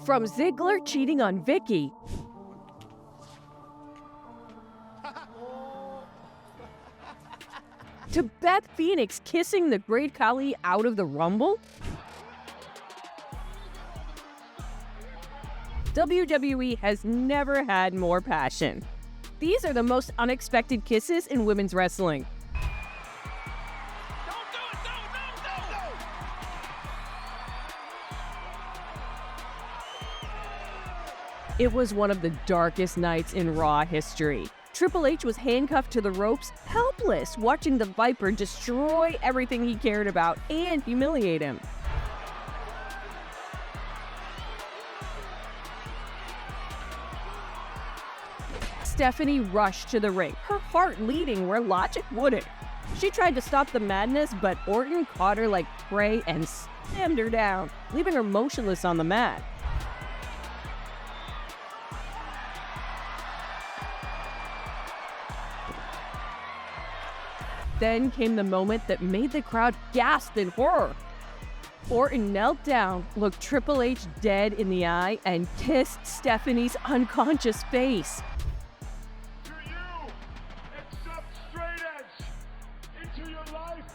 From Ziggler cheating on Vickie, to Beth Phoenix kissing the Great Khali out of the Rumble, WWE has never had more passion. These are the most unexpected kisses in women's wrestling. It was one of the darkest nights in Raw history. Triple H was handcuffed to the ropes, helpless, watching the Viper destroy everything he cared about and humiliate him. Stephanie rushed to the ring, her heart leading where logic wouldn't. She tried to stop the madness, but Orton caught her like prey and slammed her down, leaving her motionless on the mat. Then came the moment that made the crowd gasp in horror. Orton knelt down, looked Triple H dead in the eye, and kissed Stephanie's unconscious face. Do you accept straight edge into your life?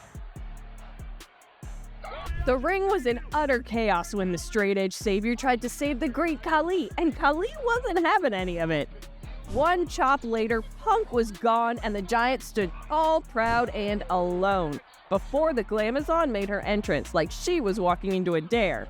The ring was in utter chaos when the straight edge savior tried to save the Great Khali, and Khali wasn't having any of it. One chop later, Punk was gone and the Giant stood all proud and alone before the Glamazon made her entrance like she was walking into a dare.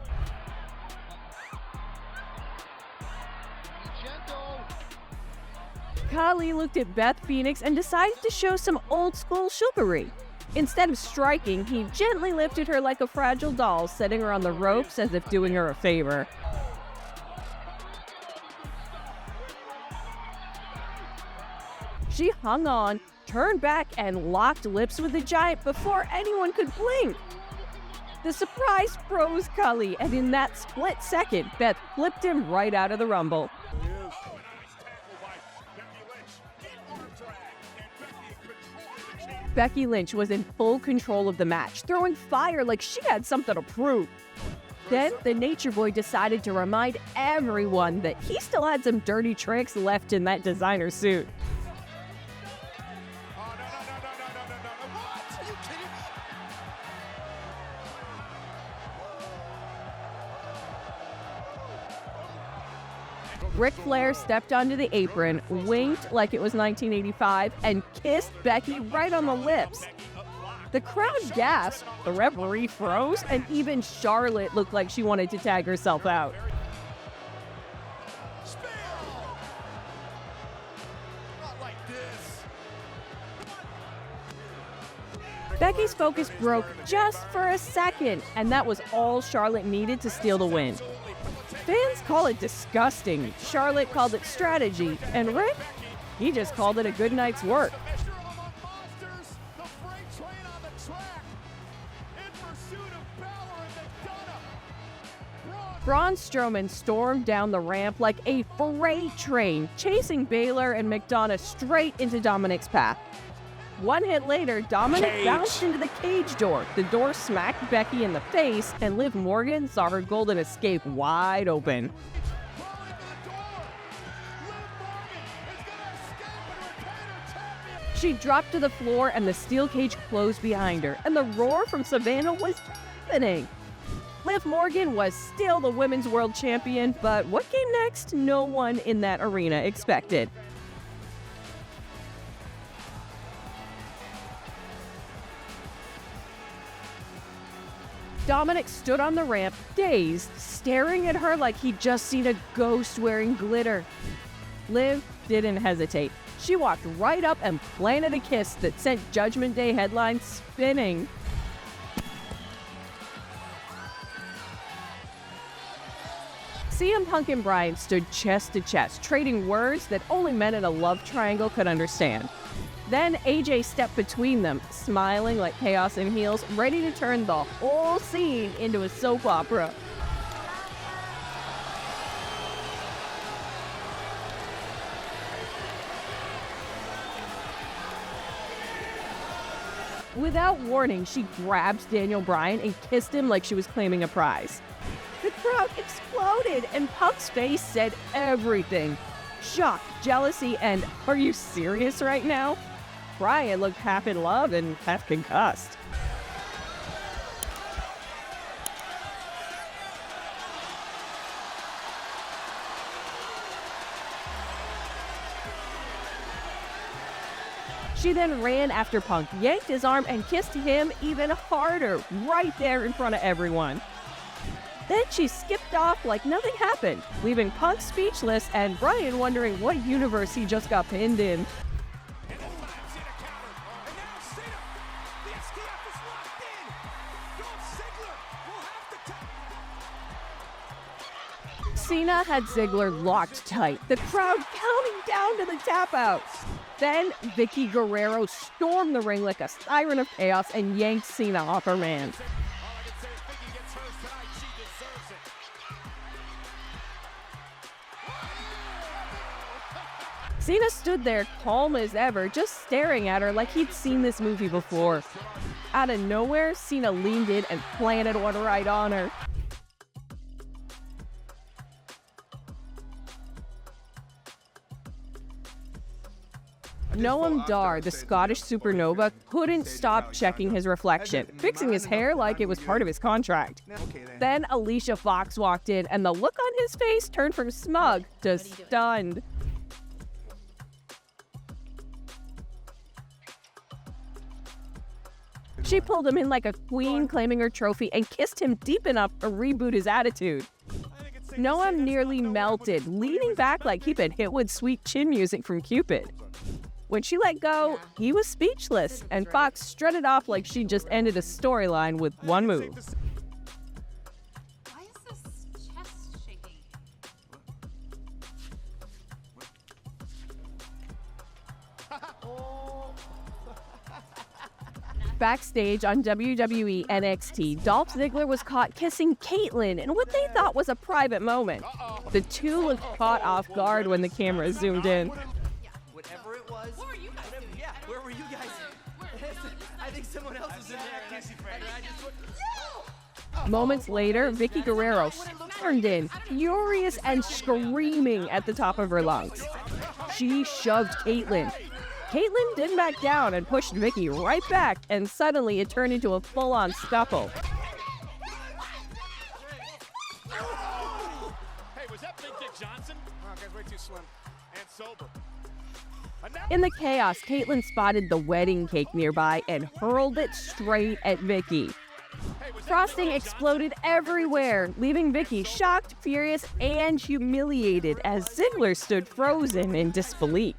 Khali looked at Beth Phoenix and decided to show some old-school chivalry. Instead of striking, he gently lifted her like a fragile doll, setting her on the ropes as if doing her a favor. She hung on, turned back, and locked lips with the Giant before anyone could blink. The surprise froze Khali, and in that split second, Beth flipped him right out of the Rumble. Becky Lynch was in full control of the match, throwing fire like she had something to prove. Then, the Nature Boy decided to remind everyone that he still had some dirty tricks left in that designer suit. Ric Flair stepped onto the apron, winked like it was 1985, and kissed Becky right on the lips. The crowd gasped, the referee froze, and even Charlotte looked like she wanted to tag herself out. Becky's focus broke just for a second, and that was all Charlotte needed to steal the win. Fans call it disgusting, Charlotte called it strategy, and Rick, he just called it a good night's work. Braun Strowman stormed down the ramp like a freight train, chasing Baylor and McDonough straight into Dominic's path. One hit later, Dominic bounced into the cage door. The door smacked Becky in the face, and Liv Morgan saw her golden escape wide open. She dropped to the floor, and the steel cage closed behind her, and the roar from Savannah was deafening. Liv Morgan was still the women's world champion, but what came next, no one in that arena expected. Dominic stood on the ramp, dazed, staring at her like he'd just seen a ghost wearing glitter. Liv didn't hesitate. She walked right up and planted a kiss that sent Judgment Day headlines spinning. CM Punk and Bryan stood chest to chest, trading words that only men in a love triangle could understand. Then AJ stepped between them, smiling like Chaos in heels, ready to turn the whole scene into a soap opera. Without warning, she grabbed Daniel Bryan and kissed him like she was claiming a prize. The crowd exploded, and Punk's face said everything. Shock, jealousy, and "Are you serious right now?" Bryan looked half in love and half concussed. She then ran after Punk, yanked his arm, and kissed him even harder, right there in front of everyone. Then she skipped off like nothing happened, leaving Punk speechless and Bryan wondering what universe he just got pinned in. Cena had Ziggler locked tight, the crowd counting down to the tap out. Then Vickie Guerrero stormed the ring like a siren of chaos and yanked Cena off her man. Cena stood there calm as ever, just staring at her like he'd seen this movie before. Out of nowhere, Cena leaned in and planted one right on her. Noam Dar, the Scottish supernova, couldn't stop checking his reflection, fixing his hair like it was part of his contract. Then Alicia Fox walked in, and the look on his face turned from smug to stunned. She pulled him in like a queen, claiming her trophy, and kissed him deep enough to reboot his attitude. Noam nearly melted, leaning back like he'd been hit with sweet chin music from Cupid. When she let go, he was speechless, and Fox strutted off like she just ended a storyline with one move. Why is this chest shaking? Backstage on WWE NXT, Dolph Ziggler was caught kissing Caitlyn in what they thought was a private moment. The two looked caught off guard when the camera zoomed in. Whatever it was. What were you guys doing? Yeah, where were you guys? I think someone else was in there. Moments later, Vickie Guerrero stormed in, furious and screaming at the top of her lungs. She shoved Caitlyn. Caitlyn didn't back down and pushed Vickie right back, and suddenly it turned into a full-on scuffle. Hey, was that Big Dick Johnson? Oh, guy's way too slim and sober. In the chaos, Caitlyn spotted the wedding cake nearby and hurled it straight at Vickie. Frosting exploded everywhere, leaving Vickie shocked, furious, and humiliated as Ziggler stood frozen in disbelief.